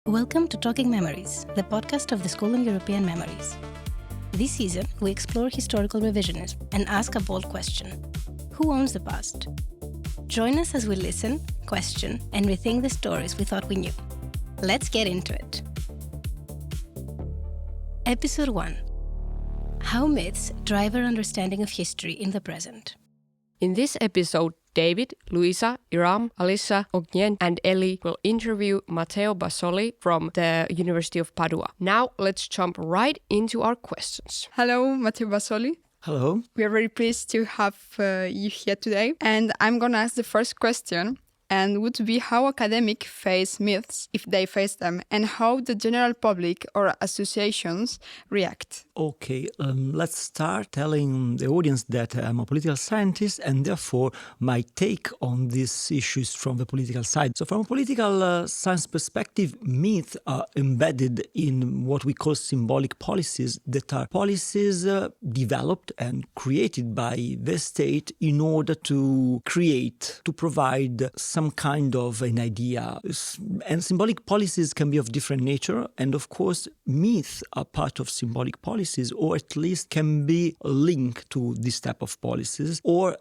Welcome to Talking Memories, the podcast of the School on European Memories. This season, we explore historical revisionism and ask a bold question. Who owns the past? Join us as we listen, question, and rethink the stories we thought we knew. Let's get into it. Episode 1. How myths drive our understanding of history in the present. In this episode, David, Lluïsa, Irem, Alissa, Ognjen and Elli will interview Matteo Bassoli from the University of Padua. Now let's jump right into our questions. Hello, Matteo Bassoli. Hello. We are very pleased to have you here today. And I'm going to ask the first question, and would be how academics face myths, if they face them, and how the general public or associations react. Okay, let's start telling the audience that I'm a political scientist and therefore my take on these issues from the political side. So from a political science perspective, myths are embedded in what we call symbolic policies, that are policies developed and created by the state in order to provide some kind of an idea. And symbolic policies can be of different nature, and of course myths are part of symbolic policies, or at least can be linked to this type of policies. Or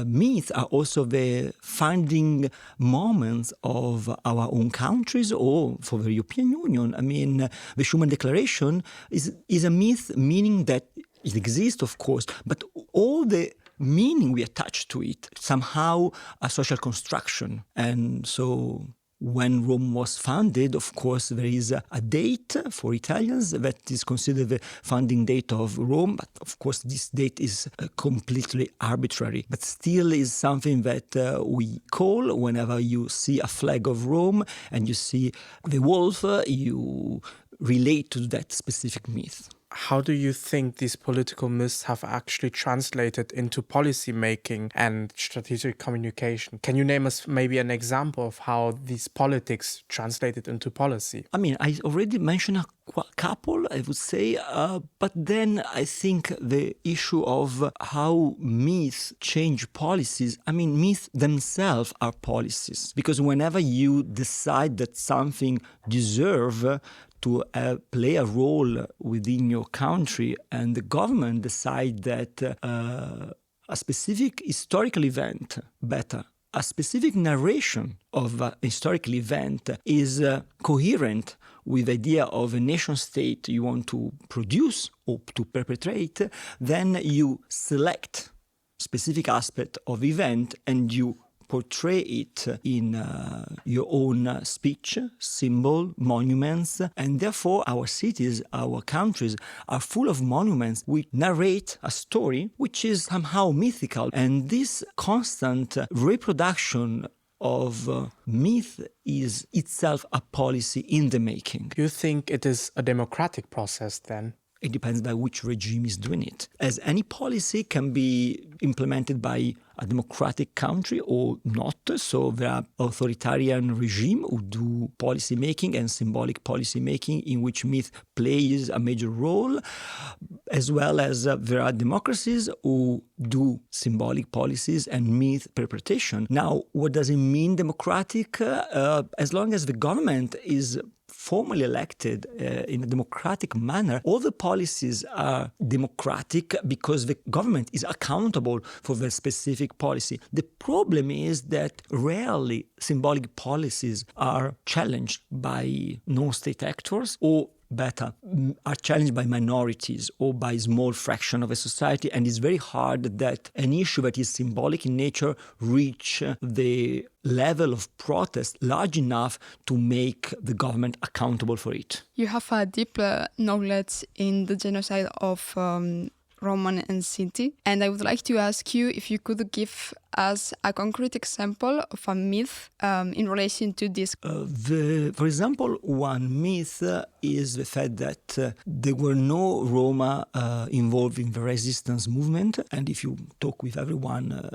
myths are also the founding moments of our own countries or for the European Union. I mean, the Schuman Declaration is a myth, meaning that it exists, of course, but all the meaning we attach to it, somehow a social construction. And so when Rome was founded, of course, there is a date for Italians that is considered the founding date of Rome. But of course, this date is completely arbitrary, but still is something that we call whenever you see a flag of Rome and you see the wolf, you relate to that specific myth. How do you think these political myths have actually translated into policy making and strategic communication? Can you name us maybe an example of how these politics translated into policy? I mean, I already mentioned a couple, I would say, but then I think the issue of how myths change policies, myths themselves are policies. Because whenever you decide that something deserves to play a role within your country, and the government decide that a specific historical event, a specific narration of a historical event is coherent with the idea of a nation state you want to produce or to perpetrate, then you select specific aspect of event and you portray it in your own speech, symbol, monuments, and therefore our cities, our countries are full of monuments which narrate a story which is somehow mythical. And this constant reproduction of myth is itself a policy in the making. Do you think it is a democratic process then? It depends by which regime is doing it. As any policy can be implemented by a democratic country or not. So there are authoritarian regimes who do policy making and symbolic policy making in which myth plays a major role, as well as there are democracies who do symbolic policies and myth interpretation. Now, what does it mean democratic? As long as the government is formally elected in a democratic manner, all the policies are democratic because the government is accountable for the specific policy. The problem is that rarely symbolic policies are challenged by non-state actors, or better, are challenged by minorities or by small fraction of a society, and it's very hard that an issue that is symbolic in nature reach the level of protest large enough to make the government accountable for it. You have a deep knowledge in the genocide of Roman and Sinti, and I would like to ask you if you could give us a concrete example of a myth in relation to this. For example, one myth is the fact that there were no Roma involved in the resistance movement, and if you talk with everyone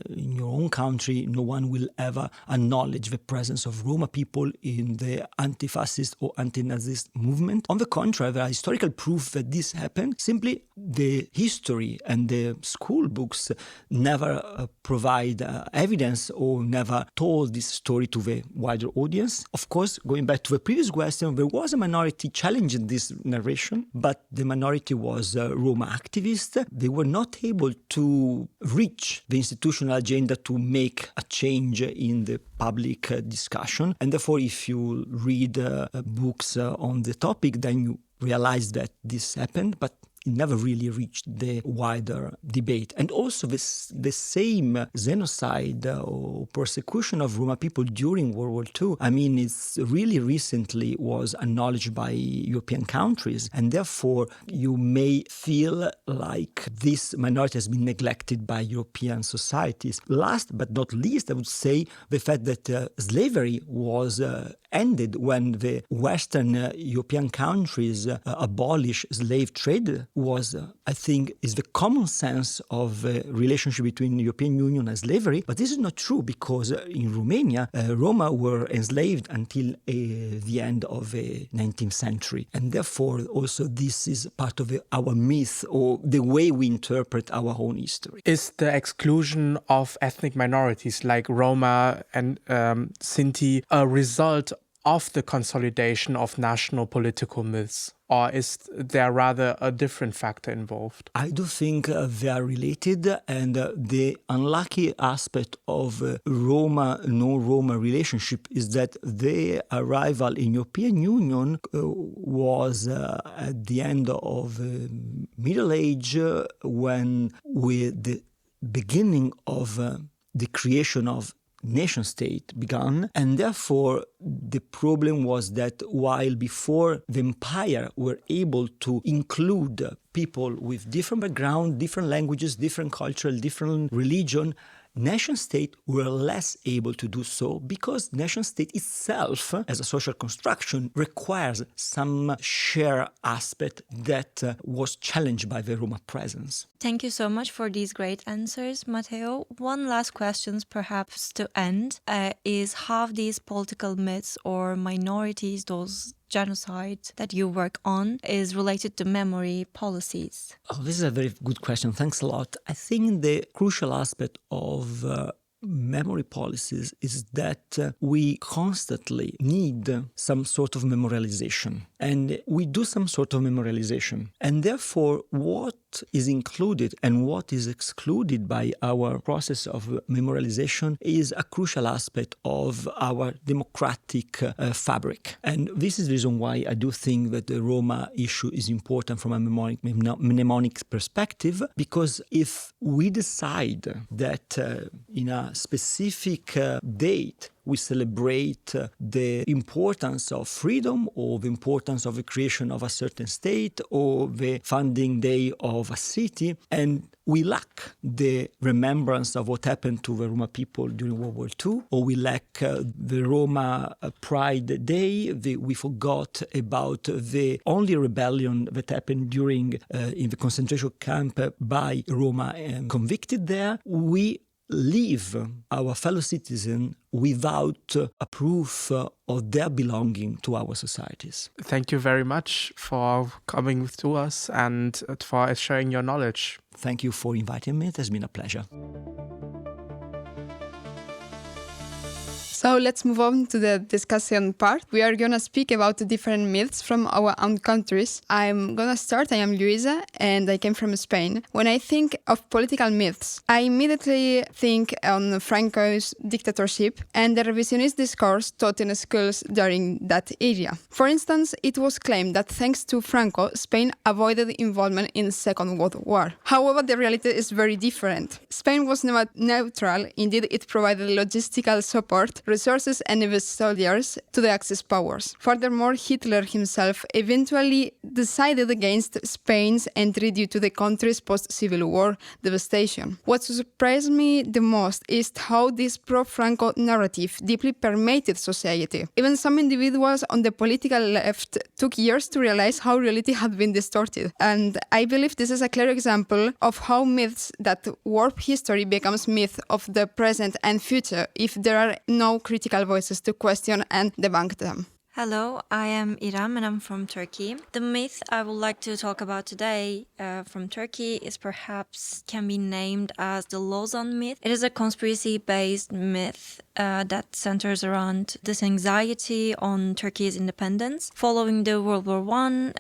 in your own country, no one will ever acknowledge the presence of Roma people in the anti-fascist or anti-Nazist movement. On the contrary, there are historical proof that this happened. Simply, the history and the school books never provide provide evidence or never told this story to the wider audience. Of course, going back to the previous question, there was a minority challenging this narration, but the minority was Roma activists. They were not able to reach the institutional agenda to make a change in the public discussion. And therefore, if you read books on the topic, then you realize that this happened, but it never really reached the wider debate. And also the same genocide or persecution of Roma people during World War II, I mean, it's really recently was acknowledged by European countries. And therefore, you may feel like this minority has been neglected by European societies. Last but not least, I would say the fact that slavery was ended when the Western European countries abolished slave trade was, I think, is the common sense of relationship between the European Union and slavery. But this is not true because in Romania, Roma were enslaved until the end of the 19th century. And therefore, also this is part of our myth or the way we interpret our own history. Is the exclusion of ethnic minorities like Roma and Sinti a result of the consolidation of national political myths? Or is there rather a different factor involved? I do think they are related, and the unlucky aspect of Roma-no-Roma relationship is that their arrival in European Union was at the end of Middle Age, when with the beginning of the creation of nation state began, and therefore the problem was that while before the empire were able to include people with different background, different languages, different culture, different religion, nation state were less able to do so because nation state itself, as a social construction, requires some shared aspect that was challenged by the Roma presence. Thank you so much for these great answers, Matteo. One last question, perhaps to end, is how these political myths or minorities, those genocide that you work on, is related to memory policies? Oh, this is a very good question. Thanks a lot. I think the crucial aspect of memory policies is that we constantly need some sort of memorialization, and we do some sort of memorialization. And therefore, what is included and what is excluded by our process of memorialization is a crucial aspect of our democratic fabric. And this is the reason why I do think that the Roma issue is important from a mnemonic perspective, because if we decide that in a specific date we celebrate the importance of freedom or the importance of the creation of a certain state or the founding day of a city, and we lack the remembrance of what happened to the Roma people during World War II, or we lack the Roma Pride Day, we forgot about the only rebellion that happened during in the concentration camp by Roma convicted there, we leave our fellow citizens without a proof of their belonging to our societies. Thank you very much for coming to us and for sharing your knowledge. Thank you for inviting me. It has been a pleasure. So let's move on to the discussion part. We are going to speak about the different myths from our own countries. I'm going to start. I am Lluïsa and I came from Spain. When I think of political myths, I immediately think on Franco's dictatorship and the revisionist discourse taught in schools during that era. For instance, it was claimed that thanks to Franco, Spain avoided involvement in the Second World War. However, the reality is very different. Spain was not neutral. Indeed, it provided logistical support, resources and even soldiers to the Axis powers. Furthermore, Hitler himself eventually decided against Spain's entry due to the country's post-Civil War devastation. What surprised me the most is how this pro-Franco narrative deeply permeated society. Even some individuals on the political left took years to realize how reality had been distorted. And I believe this is a clear example of how myths that warp history becomes myth of the present and future if there are no critical voices to question and debunk them. Hello, I am Irem and I'm from Turkey. The myth I would like to talk about today from Turkey is perhaps can be named as the Lausanne myth. It is a conspiracy-based myth that centers around this anxiety on Turkey's independence. Following the World War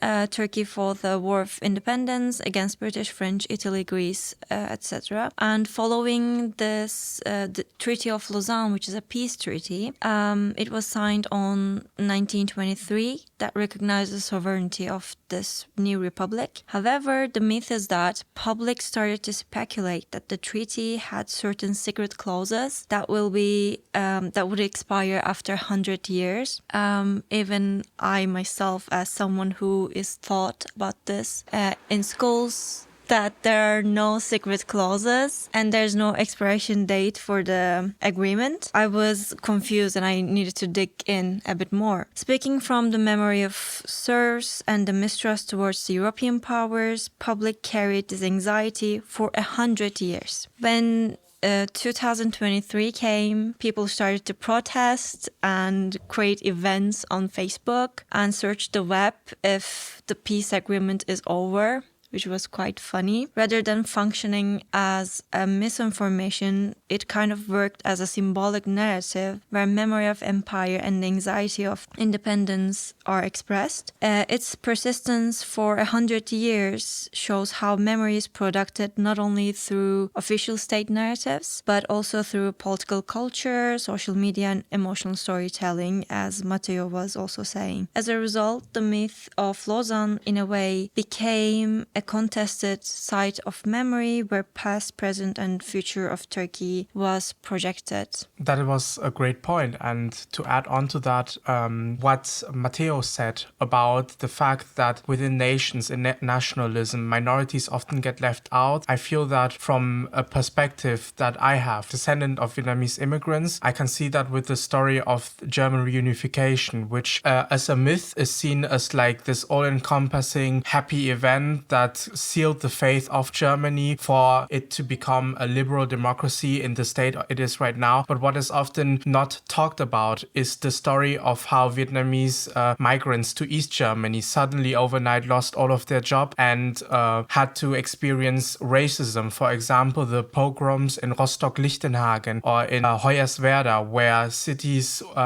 I, Turkey fought the War of Independence against British, French, Italy, Greece, etc. And following this, the Treaty of Lausanne, which is a peace treaty, it was signed on 1923 that recognized the sovereignty of this new republic. However, the myth is that public started to speculate that the treaty had certain secret clauses that would expire after 100 years. Even I myself, as someone who is taught about this in schools, that there are no secret clauses and there's no expiration date for the agreement. I was confused and I needed to dig in a bit more. Speaking from the memory of source and the mistrust towards the European powers, public carried this anxiety for 100 years. When 2023 came, people started to protest and create events on Facebook and search the web if the peace agreement is over, which was quite funny. Rather than functioning as a misinformation, it kind of worked as a symbolic narrative where memory of empire and the anxiety of independence are expressed. Its persistence for 100 years shows how memory is produced not only through official state narratives, but also through political culture, social media, and emotional storytelling, as Matteo was also saying. As a result, the myth of Lausanne, in a way, became a contested site of memory where past, present, and future of Turkey was projected. That was a great point. And to add on to that, what Matteo said about the fact that within nations, in nationalism, minorities often get left out. I feel that from a perspective that I have, descendant of Vietnamese immigrants, I can see that with the story of German reunification, which as a myth is seen as like this all-encompassing happy event that sealed the fate of Germany for it to become a liberal democracy in the state it is right now. But what is often not talked about is the story of how Vietnamese migrants to East Germany suddenly overnight lost all of their job and had to experience racism. For example, the pogroms in Rostock-Lichtenhagen or in Hoyerswerda, where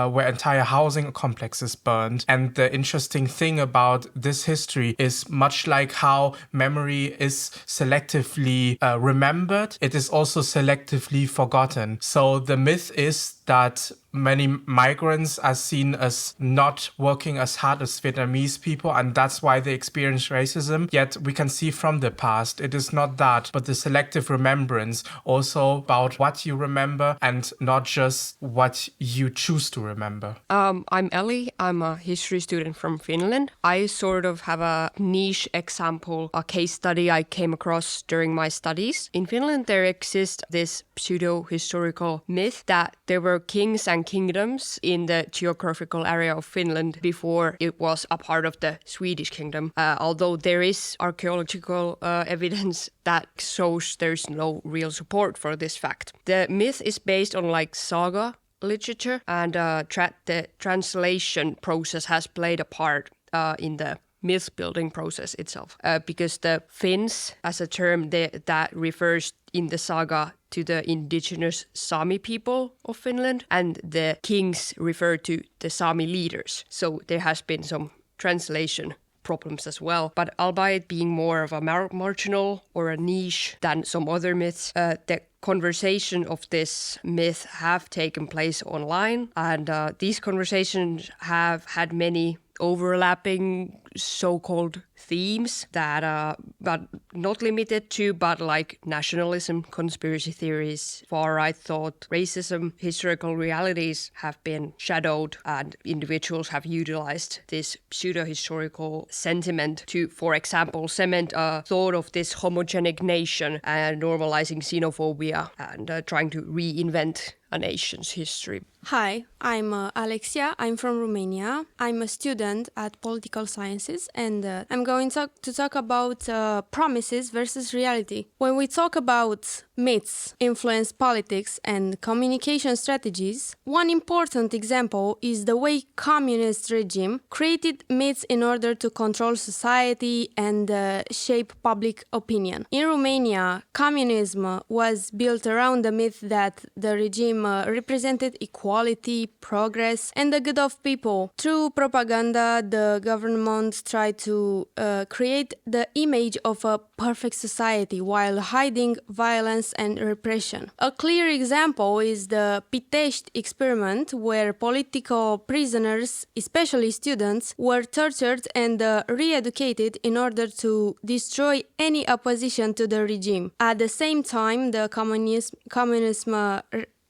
where entire housing complexes burned. And the interesting thing about this history is much like how memory is selectively remembered, it is also selectively forgotten. So the myth is that many migrants are seen as not working as hard as Vietnamese people, and that's why they experience racism. Yet we can see from the past, it is not that, but the selective remembrance also about what you remember and not just what you choose to remember. I'm Elli. I'm a history student from Finland. I sort of have a niche example, a case study I came across during my studies. In Finland, there exists this pseudo-historical myth that there were kings and kingdoms in the geographical area of Finland before it was a part of the Swedish kingdom. Although there is archaeological evidence that shows there's no real support for this fact. The myth is based on like saga literature, and the translation process has played a part in the myth-building process itself. Because the Finns, as a term that refers in the saga to the indigenous Sami people of Finland, and the kings refer to the Sami leaders. So there has been some translation problems as well. But albeit being more of a marginal or a niche than some other myths, the conversation of this myth have taken place online, and these conversations have had many overlapping so-called themes that but not limited to, but like nationalism, conspiracy theories, far-right thought, racism, historical realities have been shadowed, and individuals have utilized this pseudo-historical sentiment to, for example, cement a thought of this homogenic nation and normalizing xenophobia and trying to reinvent a nation's history. Hi, I'm Alexia. I'm from Romania. I'm a student at Political Science promises, and I'm going to talk about promises versus reality. When we talk about myths, influence politics, and communication strategies, one important example is the way communist regime created myths in order to control society and shape public opinion. In Romania, communism was built around the myth that the regime represented equality, progress, and the good of people. Through propaganda, the government tried to create the image of a perfect society while hiding violence and repression. A clear example is the Pitești experiment, where political prisoners, especially students, were tortured and re-educated in order to destroy any opposition to the regime. At the same time, the communism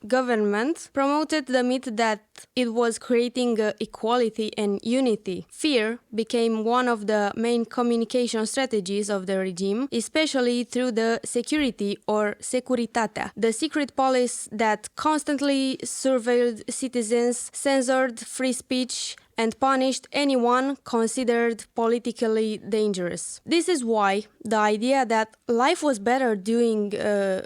government promoted the myth that it was creating equality and unity. Fear became one of the main communication strategies of the regime, especially through the security or securitatea, the secret police that constantly surveilled citizens, censored free speech, and punished anyone considered politically dangerous. This is why the idea that life was better during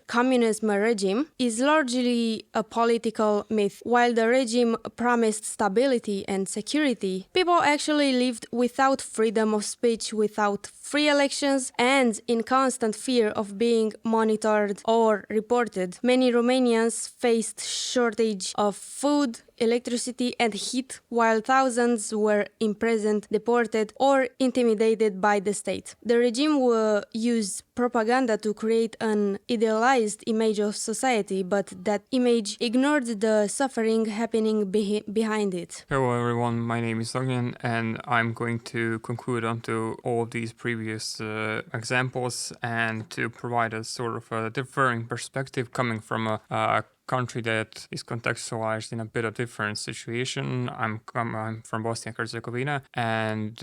communism regime is largely a political myth. While the regime promised stability and security, people actually lived without freedom of speech, without free elections, and in constant fear of being monitored or reported. Many Romanians faced shortage of food, electricity, and heat, while thousands were imprisoned, deported, or intimidated by the state. The regime used propaganda to create an idealized image of society, but that image ignored the suffering happening behind it. Hello everyone, my name is Ognjen, and I'm going to conclude onto all of these previous examples and to provide a sort of a differing perspective coming from a country that is contextualized in a bit of different situation. I'm from Bosnia and Herzegovina, and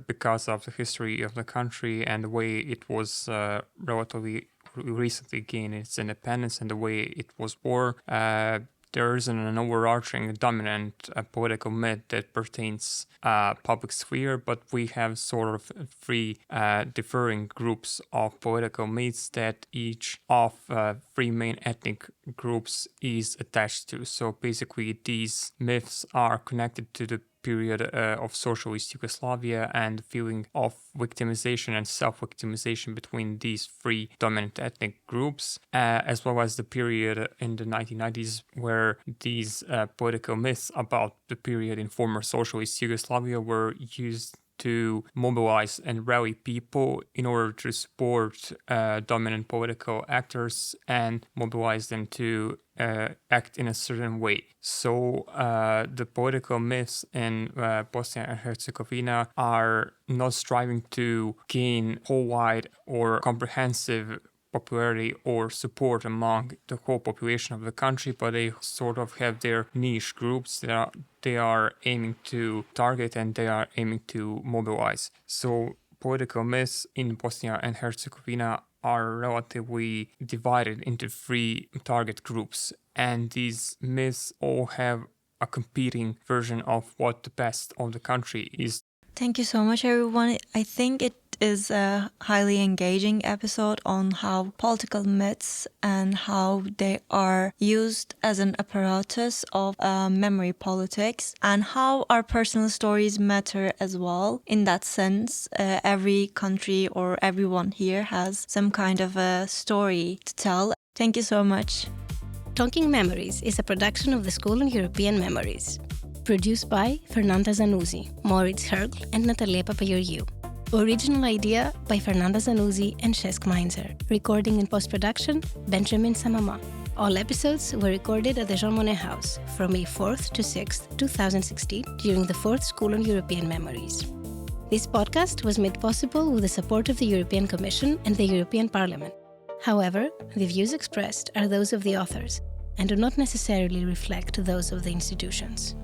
because of the history of the country and the way it was relatively recently gained its independence and the way it was born, there isn't an overarching dominant political myth that pertains public sphere, but we have sort of three differing groups of political myths that each of three main ethnic groups is attached to. So basically these myths are connected to the period of socialist Yugoslavia and the feeling of victimization and self-victimization between these three dominant ethnic groups, as well as the period in the 1990s where these political myths about the period in former socialist Yugoslavia were used to mobilize and rally people in order to support dominant political actors and mobilize them to act in a certain way. So the political myths in Bosnia and Herzegovina are not striving to gain whole-wide or comprehensive popularity or support among the whole population of the country, but they sort of have their niche groups that they are aiming to target and they are aiming to mobilize. So political myths in Bosnia and Herzegovina are relatively divided into three target groups, and these myths all have a competing version of what the best of the country is. Thank you so much, everyone. I think it is a highly engaging episode on how political myths and how they are used as an apparatus of memory politics and how our personal stories matter as well. In that sense, every country or everyone here has some kind of a story to tell. Thank you so much. Talking Memories is a production of the School on European Memories. Produced by Fernanda Zanuzzi, Moritz Hergl, and Natalia Papageorgiou. Original idea by Fernanda Zanuzzi and Cesc Meinzer. Recording and post-production, Benjamin Samama. All episodes were recorded at the Jean Monnet House from May 4th to 6th, 2016 during the 4th School on European Memories. This podcast was made possible with the support of the European Commission and the European Parliament. However, the views expressed are those of the authors and do not necessarily reflect those of the institutions.